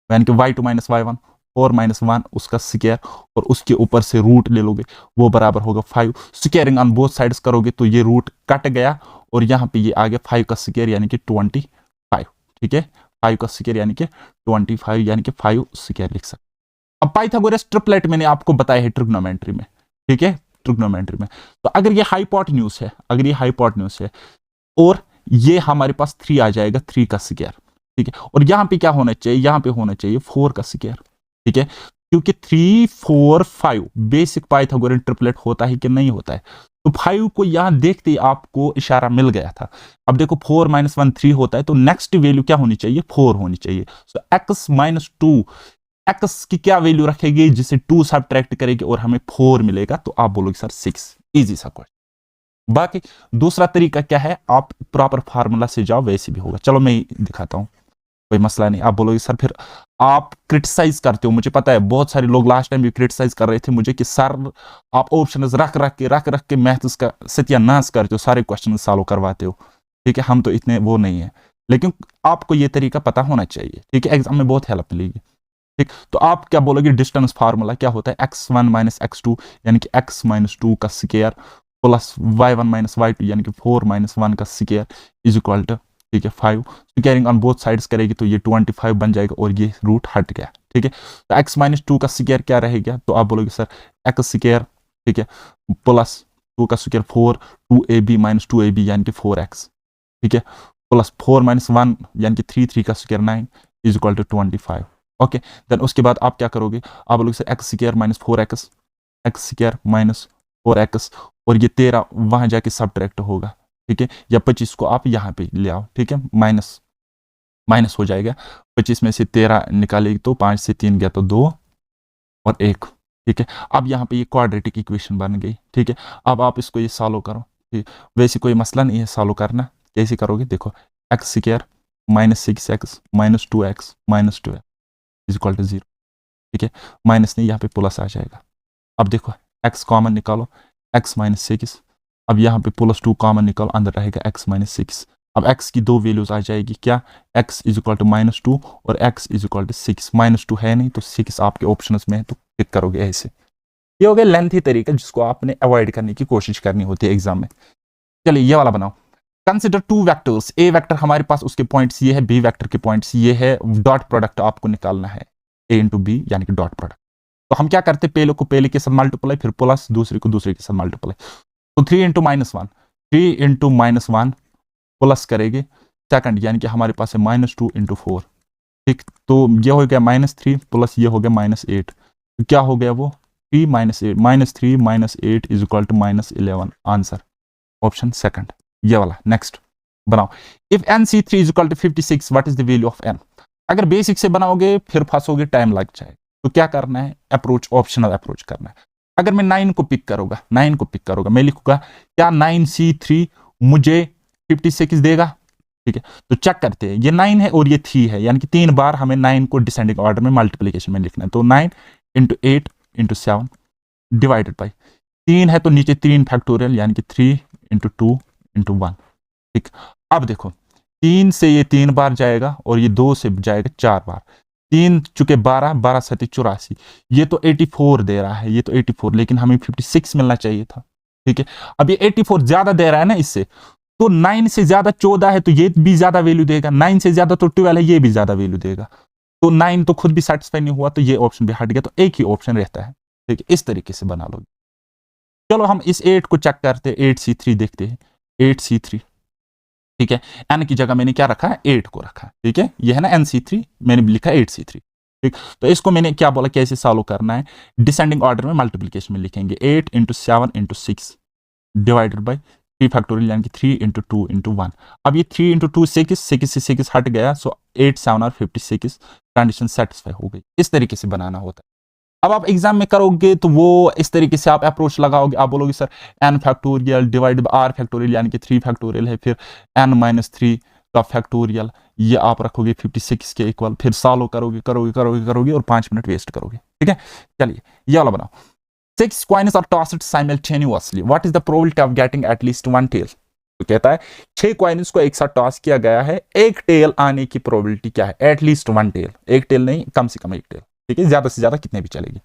यानी कि y2-y1, 4-1 उसका स्क्वायर और उसके ऊपर से रूट ले लोगे, वो बराबर होगा 5। स्क्वायरिंग ऑन बोथ साइड्स करोगे तो ये रूट कट गया और यहाँ पे ये आ गया 5 का स्क्वायर यानी कि 25। ठीक है, 5 का स्क्वायर यानी कि 25, यानी कि 5 स्क्वायर लिख सकते। अब पाइथागोरस ट्रिपलेट मैंने आपको बताया है ट्रिग्नोमेट्री में। ठीक है, ट्रिग्नोमेट्री में तो अगर ये हाइपोटेन्यूज है, अगर ये हाइपोटेन्यूज है और ये हमारे पास 3 आ जाएगा, 3 का स्क्वायर। ठीक है, और यहां पे क्या होना चाहिए, यहां पे होना चाहिए 4 का स्क्वायर। ठीक है, क्योंकि 3, 4, 5 बेसिक पाइथागोरन ट्रिपलेट होता है कि नहीं होता है। तो 5 को यहां देखते ही आपको इशारा मिल गया था। अब देखो 4-1 3 होता है, तो नेक्स्ट वैल्यू क्या होनी चाहिए, 4 होनी चाहिए। सो x-2, एक्स की क्या वैल्यू रखेगी जिसे 2 सब्ट्रैक्ट करेगी और हमें 4 मिलेगा, तो आप बोलोगे सर 6। इजी सा क्वेश्चन। बाकी दूसरा तरीका क्या है, आप प्रॉपर फार्मूला से जाओ, वैसे भी होगा। चलो मैं दिखाता हूं, कोई मसला नहीं। आप बोलोगे सर फिर आप क्रिटिसाइज करते हो, मुझे पता है बहुत सारे लोग लास्ट टाइम भी क्रिटिसाइज कर रहे थे मुझे कि सर आप ऑप्शन रख के मैथ्स का सत्यानाश करते हो, सारे क्वेश्चन सॉल्व करवाते हो। ठीक है, हम तो इतने वो नहीं है, लेकिन आपको ये तरीका पता होना चाहिए। ठीक है, एग्जाम में बहुत हेल्प मिलेगी। ठीक, तो आप क्या बोलोगे, डिस्टेंस फार्मूला क्या होता है, x1 - x2 यानी कि x-2 का स्क्वायर प्लस y1 - y2 यानी कि 4-1 का स्क्वायर इज इक्वल टू, ठीक है, 5। स्क्वायरिंग ऑन बोथ साइड्स करेगी तो ये 25 बन जाएगा और ये रूट हट गया। ठीक है, तो x-2 का स्क्वायर क्या रहेगा, तो आप बोलोगे सर x स्क्वायर, ठीक है, प्लस 2 का स्क्वायर 4, 2ab - 2ab यानी कि 4x। ठीक है, प्लस 4-1 यानी कि 3 का square 9 is equal to 25। Okay, then उसके बाद आप क्या करोगे, आप बोलोगे sir x square - 4x, x square - 4x और ये 13 वहां जाके सब्ट्रैक्ट होगा। ठीक है, या 25 को आप यहाँ पे ले आओ। ठीक है, माइनस हो जाएगा, 25 में से 13 निकालेगी तो 5 से 3 गया तो 2 और 1। ठीक है, अब यहाँ पे ये क्वाड्रेटिक इक्वेशन बन गई। ठीक है, अब आप इसको ये सॉल्व करो। ठीक, वैसे कोई मसला नहीं है सॉल्व करना, कैसे करोगे, देखो x square -6x - 2x - 12 is equal to 0। ठीक है, माइनस नहीं, यहाँ पे प्लस आ जाएगा। अब देखो x कॉमन निकालो, x - 6, अब यहाँ पे +2 कॉमन निकालो, अंदर रहेगा x - 6। अब x की दो वैल्यूज आ जाएगी, क्या, x इज इक्वल टू -2 और x इज इक्वल टू 6। -2 है नहीं तो 6 आपके ऑप्शंस में है, तो टिक करोगे ऐसे। ये हो गया लेंथी तरीका जिसको आपने अवॉइड करने की कोशिश करनी होती है एग्जाम में। चलिए ये वाला बनाओ। कंसिडर 2 वेक्टर्स, ए वेक्टर हमारे पास उसके पॉइंट्स ये है, बी वेक्टर के पॉइंट्स ये है, डॉट प्रोडक्ट आपको निकालना है a इंटू बी यानी कि डॉट प्रोडक्ट। तो हम क्या करते हैं, पहले को पहले के साथ मल्टीप्लाई, फिर प्लस दूसरे को दूसरे के साथ मल्टीप्लाई। तो 3 × -1, 3 × -1 प्लस करेंगे सेकंड, यानी कि हमारे पास है -2 × 4। ठीक, तो ये हो गया -3 प्लस ये हो गया -8, तो क्या हो गया वो 3 - 8, -3 - 8 is equal to -11। Answer option second ये वाला। नेक्स्ट बनाओ, if NC3 is equal to 56 what is the value of n। अगर बेसिक से बनाओगे फिर फंसोगे, टाइम लग जाए, तो क्या करना है, अप्रोच, ऑप्शनल अप्रोच करना है। अगर मैं 9 को पिक करूंगा, मैं लिखूंगा क्या 9C3 मुझे 56 देगा। ठीक है, तो चेक करते हैं, ये 9 है और ये 3 है, यानी कि 3 बार हमें 9 को डिसेंडिंग ऑर्डर में मल्टीप्लीकेशन में लिखना है। तो 9 × 8 × 7 डिवाइडेड बाई 3 है तो नीचे 3 फैक्टोरियल यानी कि 3 × 2 × 1। ठीक, अब देखो 3 से ये 3 बार जाएगा और ये 2 से जाएगा 4 बार, 3 चुके 12, 12 7 84, ये तो 84 दे रहा है, ये तो 84, लेकिन हमें 56 मिलना चाहिए था। ठीक है, अब ये 84 ज्यादा दे रहा है ना इससे, तो 9 से ज्यादा 14 है तो ये भी ज्यादा वैल्यू देगा, 9 से ज्यादा तो 12 है, ये भी ज्यादा वैल्यू देगा। तो 9 तो खुद भी सेटिस्फाई नहीं हुआ, तो ये ऑप्शन भी हट गया, तो एक ही ऑप्शन रहता है। ठीक है, इस तरीके से बना लो। चलो हम इस 8 को चेक करते हैं, 8C3 देखते हैं, 8C3। ठीक है, n की जगह मैंने क्या रखा है, 8 को रखा है। ठीक है, ये है ना NC3, मैंने लिखा 8C3। ठीक, तो इसको मैंने क्या बोला, कैसे सॉल्व करना है, डिसेंडिंग ऑर्डर में मल्टीप्लिकेशन में लिखेंगे, 8 × 7 × 6 डिवाइडेड बाई 3 फैक्टोरियल, यानी कि 3 × 2 × 1। अब ये 3 × 2 6, 6 से 6 हट गया, सो 8 7 और 56 कंडीशन सेटिस्फाई हो गई। इस तरीके से बनाना होता है। अब आप एग्जाम में करोगे तो वो इस तरीके से आप अप्रोच लगाओगे, आप बोलोगे sir n factorial divided by r factorial, यानी कि 3 फैक्टोरियल है, फिर n - 3 का फैक्टोरियल, ये आप रखोगे 56 के इक्वल, फिर सॉल्व करोगे और 5 मिनट वेस्ट करोगे। ठीक है, चलिए ये वाला बनाओ। 6 coins are tossed simultaneously. What is the probability of getting at least one tail? तो कहता है 6 कॉइन्स को एक साथ टॉस किया गया है, एक टेल आने की प्रोबेबिलिटी क्या है, एटलीस्ट वन टेल, एक टेल नहीं, कम से कम एक टेल। ठीक है, ज्यादा से ज्यादा कितने भी चलेगी।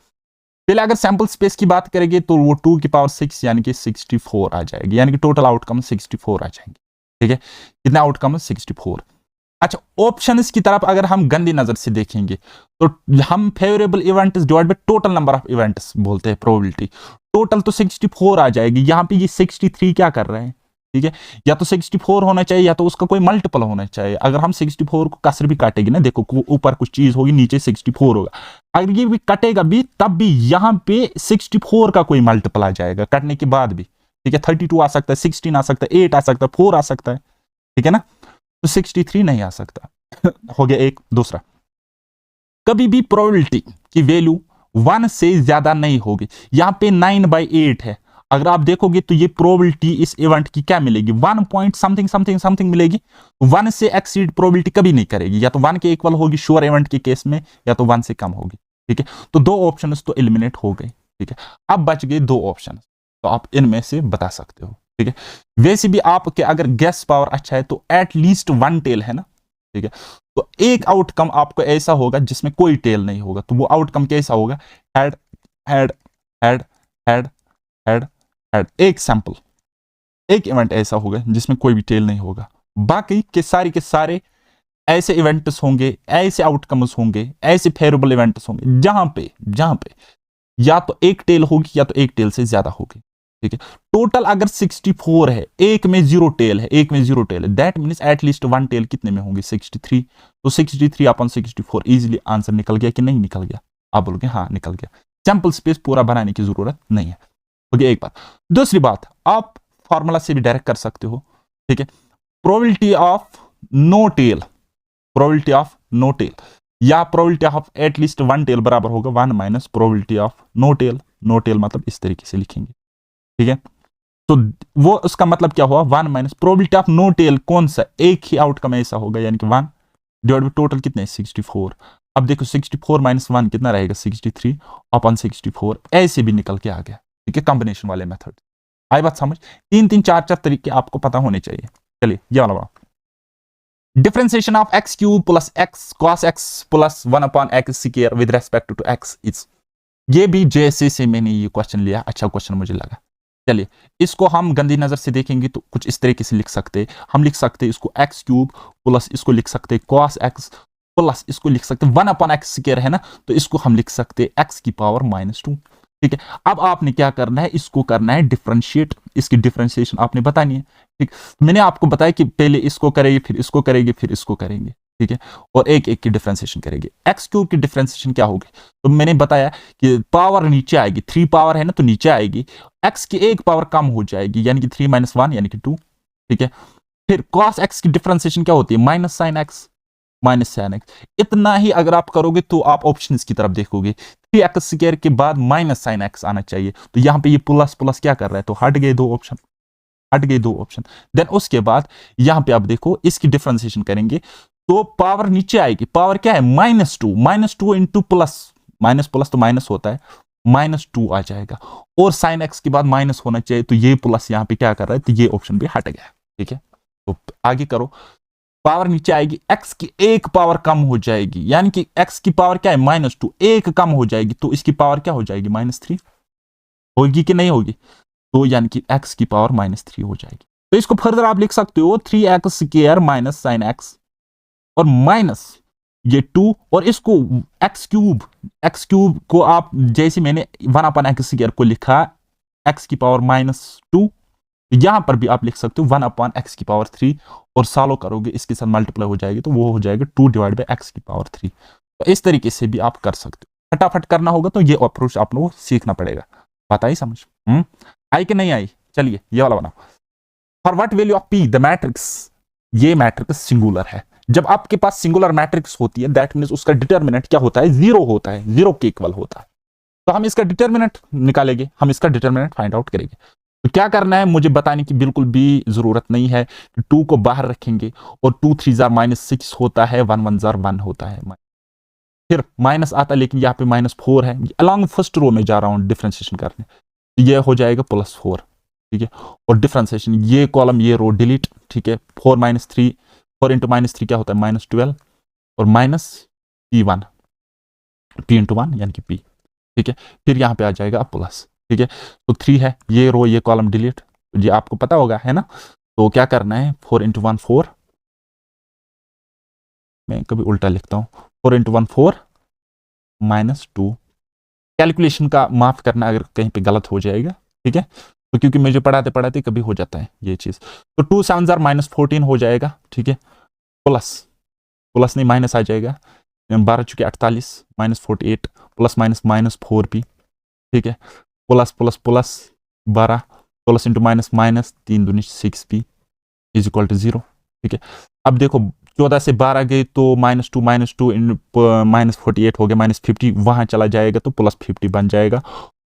पहले अगर सैंपल स्पेस की बात करेंगे तो वो 2 की पावर 6 यानी कि 64 आ जाएगी, यानी कि टोटल आउटकम 64 आ जाएंगे। ठीक है, कितना आउटकम है, 64। अच्छा, ऑप्शंस की तरफ अगर हम गंदी नजर से देखेंगे तो हम favourable events divide by total number of events बोलते हैं प्रोबेबिलिटी, टोटल तो 64 आ जाएगी। यहां पे ये 63 क्या कर रहे हैं, ठीक है, या तो 64 होना चाहिए या तो उसका कोई मल्टीपल होना चाहिए। अगर हम 64 को कसर भी काटेंगे ना, देखो ऊपर कुछ चीज होगी, नीचे 64 होगा, अगर ये भी कटेगा भी तब भी यहां पे 64 का कोई मल्टीपल आ जाएगा कटने के बाद भी। ठीक है, 32 आ सकता है, 16 आ सकता है, 8 आ सकता है, 4 आ सकता है। ठीक है ना, तो 63 नहीं आ सकता। हो गया एक। दूसरा, कभी भी प्रोबेबिलिटी की वैल्यू 1 से ज्यादा नहीं होगी। यहां पे 9/8 है, अगर आप देखोगे तो ये प्रोबेबिलिटी इस इवेंट की क्या मिलेगी, 1 पॉइंट समथिंग समथिंग समथिंग मिलेगी। 1 से एक्सीड प्रोबेबिलिटी कभी नहीं करेगी, या तो 1 के इक्वल होगी श्योर इवेंट के केस में, या तो 1 से कम होगी। ठीक है, तो 2 ऑप्शन तो एलिमिनेट हो गए। ठीक है, अब बच गए 2 ऑप्शन, तो आप इनमें से बता सकते हो। ठीक है, वैसे भी आपके अगर गैस पावर अच्छा है तो एटलीस्ट 1 टेल है ना। ठीक है, तो एक आउटकम आपको ऐसा होगा जिसमें कोई टेल नहीं होगा, तो वो आउटकम कैसा होगा, head head head head head head. एक सैंपल, एक इवेंट ऐसा होगा जिसमें कोई भी टेल नहीं होगा, बाकी के सारे ऐसे इवेंट्स होंगे, ऐसे आउटकम्स होंगे, ऐसे फेवरेबल इवेंट्स होंगे जहां पे या तो एक टेल होगी या तो एक टेल से ज्यादा होगी। ठीक है, टोटल अगर 64 है, एक में 0 टेल है, दैट मींस एटलीस्ट 1 टेल कितने में होंगी, 63। तो 63/64 इजीली आंसर निकल गया कि नहीं निकल गया, आप बोलोगे हाँ निकल गया। सैंपल स्पेस पूरा बनाने की जरूरत नहीं है। हो गया एक बात। दूसरी बात, आप फॉर्मूला से भी डायरेक्ट कर सकते हो। ठीक है, प्रोबेबिलिटी ऑफ नो टेल या प्रोबेबिलिटी ऑफ एटलीस्ट 1 टेल बराबर होगा 1 - प्रोबेबिलिटी ऑफ नो टेल मतलब इस तरीके से लिखेंगे। ठीक है, तो वो उसका मतलब क्या हुआ, 1 - प्रोबेबिलिटी ऑफ नो टेल कौन सा, एक ही आउटकम ऐसा होगा, यानी कि 1 डिवाइड बाय टोटल कितने, 64। अब देखो 64 - 1 कितना रहेगा, 63/64, ऐसे भी निकल के आ गया। ठीक है, कॉम्बिनेशन वाले मेथड। आई बात समझ, 3 4 तरीके आपको पता होने चाहिए। चलिए ये वाला, differentiation of x³ + x cos x + 1/x² with respect to x is, ये भी जैसे से मैंने ये क्वेश्चन लिया, अच्छा क्वेश्चन मुझे लगा। चलिए इसको हम गंदी नजर से देखेंगे तो कुछ इस तरीके से लिख सकते हैं, हम लिख सकते हैं इसको x³ प्लस इसको लिख सकते हैं cos x प्लस इसको लिख सकते हैं 1/x² है ना, तो इसको हम लिख सकते हैं x की पावर -2। ठीक है, अब आपने क्या करना है, इसको करना है डिफरेंशिएट, इसकी डिफरेंशिएशन आपने बतानी है। ठीक, मैंने आपको बताया कि पहले इसको करेंगे, फिर इसको करेंगे, फिर इसको करेंगे। ठीक है, और एक एक की डिफरेंशिएशन करेंगे। x³ की डिफरेंशिएशन क्या होगी, तो मैंने बताया कि पावर नीचे आएगी, 3 पावर है ना तो नीचे आएगी, x की एक पावर कम हो जाएगी, यानी कि 3 - 1 यानी कि 2। ठीक है, फिर cos x की डिफरेंशिएशन क्या होती है, -sin x -sin x। इतना ही अगर आप करोगे तो आप ऑप्शंस की तरफ देखोगे, 3x² के बाद -sin x आना चाहिए, तो यहां पे ये प्लस प्लस क्या कर रहा है, तो हट गए 2 ऑप्शन। देन उसके बाद यहां पे आप देखो इसकी डिफरेंशिएशन करेंगे तो पावर नीचे आएगी, पावर क्या है, -2 इंटू प्लस, माइनस प्लस तो माइनस होता है, -2 आ जाएगा, और साइन एक्स के बाद माइनस होना चाहिए, तो ये प्लस यहां पे क्या कर रहा है, तो ये ऑप्शन भी हट गया। ठीक है, तो आगे करो, पावर नीचे आएगी, x की एक पावर कम हो जाएगी, यानी कि x की पावर क्या है, -2, एक कम हो जाएगी, तो इसकी पावर क्या हो जाएगी, -3 होगी कि नहीं होगी, तो यानी कि x की पावर -3 हो जाएगी। तो इसको फर्दर आप लिख सकते हो 3x² - sin x और माइनस ये 2 और इसको एक्स क्यूब को आप जैसे मैंने 1/x² को लिखा x की पावर -2, यहां पर भी आप लिख सकते हो 1/x³ और सॉल्व करोगे इसके साथ मल्टीप्लाई हो जाएगी तो वो हो जाएगा 2/x³। तो इस तरीके से भी आप कर सकते हो। फटाफट करना होगा तो ये अप्रोच आप लोगों को सीखना पड़ेगा। बात आई समझ? आई कि नहीं आई? चलिए ये वाला बनाओ। For what value of p the matrix, ये मैट्रिक्स सिंगुलर है। जब आपके पास सिंगुलर मैट्रिक्स होती है दैट मींस उसका डिटरमिनेंट क्या होता है? 0 होता है, 0 के इक्वल होता है। तो हम इसका डिटरमिनेंट निकालेंगे, हम इसका डिटरमिनेंट फाइंड आउट करेंगे। तो क्या करना है मुझे बताने की बिल्कुल भी जरूरत नहीं है। 2 को बाहर रखेंगे और 2 3 जार -6 होता है, 1 1 जार 1 होता है, फिर माइनस आता है लेकिन यहाँ पे -4 है। अलॉन्ग फर्स्ट रो में जा रहा हूं डिफरेंशिएशन करने, तो ये हो जाएगा +4, ठीक है। और डिफरेंशिएशन ये कॉलम ये रो डिलीट, ठीक है। 4 -3 4 × -3 क्या होता है? -12 और -p1 p × 1 यानी कि p, ठीक है। फिर यहाँ पे आ जाएगा प्लस, ठीक है। तो 3 है, ये रो ये कॉलम डिलीट, तो ये आपको पता होगा है ना। तो क्या करना है 4 × 1 4, मैं कभी उल्टा लिखता हूँ, 4 × 1 4 -2। कैलकुलेशन का माफ करना अगर कहीं पे गलत हो जाएगा, ठीक है। तो क्योंकि मुझे पढ़ाते पढ़ाते कभी हो जाता है ये चीज। तो 2 7 जार -14 हो जाएगा, ठीक है। प्लस नहीं माइनस आ जाएगा, 12 चुके 48 -48 प्लस माइनस -4p, ठीक है। Plus plus plus 12 plus into minus minus 3 दूनी 6p इज इक्वल टू 0, ठीक है। अब देखो 14 से 12 गए तो -2 -48 हो गया -50, वहां चला जाएगा तो +50 बन जाएगा।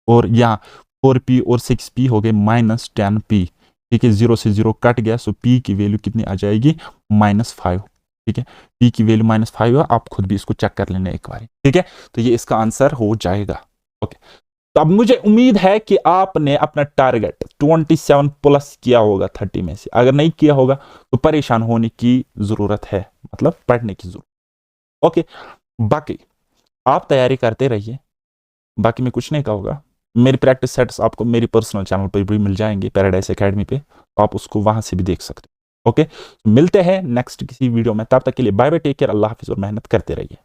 और यहाँ 4p और 6p हो गए -10p, ठीक है। 0 से 0 कट गया, सो p की वैल्यू कितनी आ जाएगी? -5, ठीक है। p की वैल्यू -5 है, आप खुद भी इसको चेक कर लेना एक बार, ठीक है। तो ये इसका आंसर हो जाएगा। ओके, तो अब मुझे उम्मीद है कि आपने अपना टारगेट 27 प्लस किया होगा 30 में से। अगर नहीं किया होगा तो परेशान होने की जरूरत है, मतलब पढ़ने की जरूरत। ओके, बाकी आप तैयारी करते रहिए, बाकी मैं कुछ नहीं कहूँगा। मेरी प्रैक्टिस सेट्स आपको मेरी पर्सनल चैनल पर भी मिल जाएंगे, पैराडाइज एकेडमी पे, तो आप उसको वहां से भी देख सकते हो। ओके, मिलते हैं नेक्स्ट किसी वीडियो में, तब तक के लिए बाय बाय, टेक केयर, अल्लाह हाफिज और मेहनत करते रहिए।